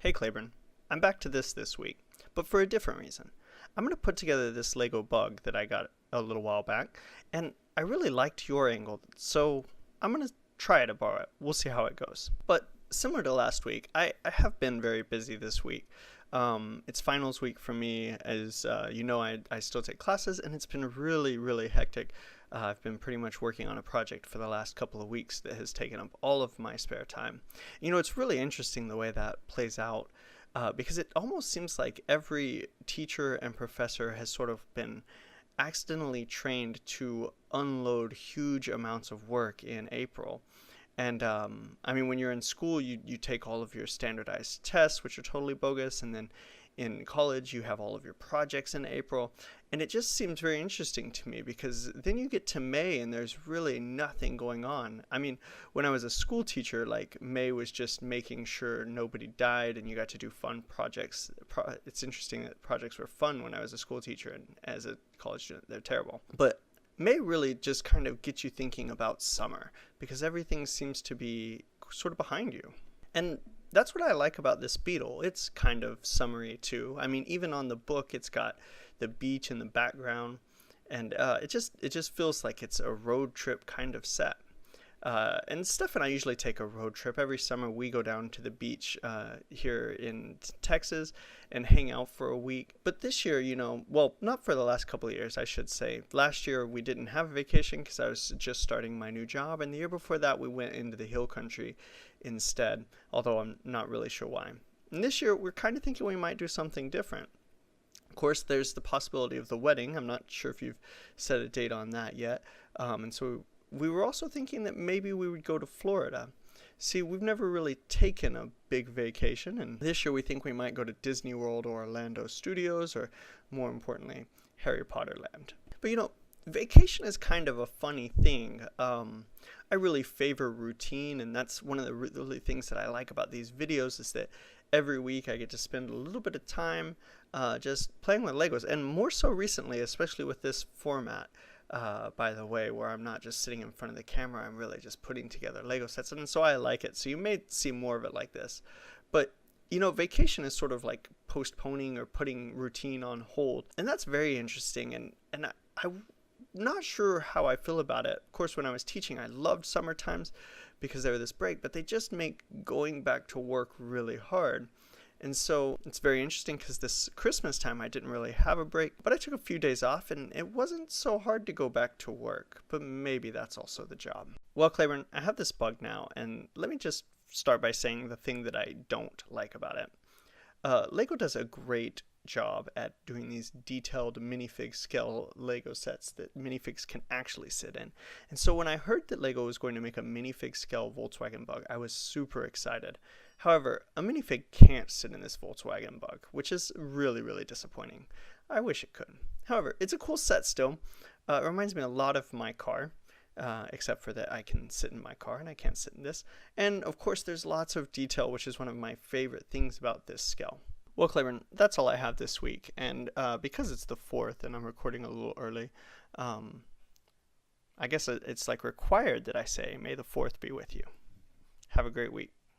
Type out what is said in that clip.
Hey Claiborne, I'm back to this week, but for a different reason. I'm going to put together this Lego bug that I got a little while back, and I really liked your angle, so I'm going to try to borrow it. We'll see how it goes. But similar to last week, I have been very busy this week. It's finals week for me, as you know, I still take classes, and it's been really, really hectic. I've been pretty much working on a project for the last couple of weeks that has taken up all of my spare time. You know, it's really interesting the way that plays out because it almost seems like every teacher and professor has sort of been accidentally trained to unload huge amounts of work in April. And I mean, when you're in school, you take all of your standardized tests, which are totally bogus, and then in college, you have all of your projects in April. And it just seems very interesting to me because then you get to May and there's really nothing going on. I mean, when I was a school teacher, like May was just making sure nobody died and you got to do fun projects. It's interesting that projects were fun when I was a school teacher, and as a college student, they're terrible. But May really just kind of gets you thinking about summer because everything seems to be sort of behind you. And that's what I like about this Beetle. It's kind of summery too. I mean, even on the book, it's got the beach in the background, and it just feels like it's a road trip kind of set. And Steph and I usually take a road trip. Every summer we go down to the beach here in Texas and hang out for a week. But this year, you know, well, not for the last couple of years, I should say. Last year we didn't have a vacation because I was just starting my new job. And the year before that we went into the hill country instead, although I'm not really sure why. And this year we're kind of thinking we might do something different. Of course, there's the possibility of the wedding. I'm not sure if you've set a date on that yet. And so we were also thinking that maybe we would go to Florida. See, we've never really taken a big vacation, and this year we think we might go to Disney World or Orlando Studios, or more importantly, Harry Potter Land. But you know, vacation is kind of a funny thing. I really favor routine, and that's one of the really things that I like about these videos is that every week I get to spend a little bit of time just playing with Legos, and more so recently, especially with this format. By the way, where I'm not just sitting in front of the camera, I'm really just putting together Lego sets, and so I like it. So you may see more of it like this. But, you know, vacation is sort of like postponing or putting routine on hold, and that's very interesting, and I'm not sure how I feel about it. Of course, when I was teaching, I loved summer times because they were this break, but they just make going back to work really hard. And so it's very interesting because this Christmas time I didn't really have a break, but I took a few days off and it wasn't so hard to go back to work, but maybe that's also the job. Well, Claiborne, I have this bug now, and let me just start by saying the thing that I don't like about it. Lego does a great job at doing these detailed minifig scale Lego sets that minifigs can actually sit in. And so when I heard that Lego was going to make a minifig scale Volkswagen Bug, I was super excited. However, a minifig can't sit in this Volkswagen Bug, which is really, really disappointing. I wish it could. However, it's a cool set still. It reminds me a lot of my car, except for that I can sit in my car and I can't sit in this. And of course, there's lots of detail, which is one of my favorite things about this scale. Well, Claiborne, that's all I have this week, and because it's the 4th and I'm recording a little early, I guess it's like required that I say, may the 4th be with you. Have a great week.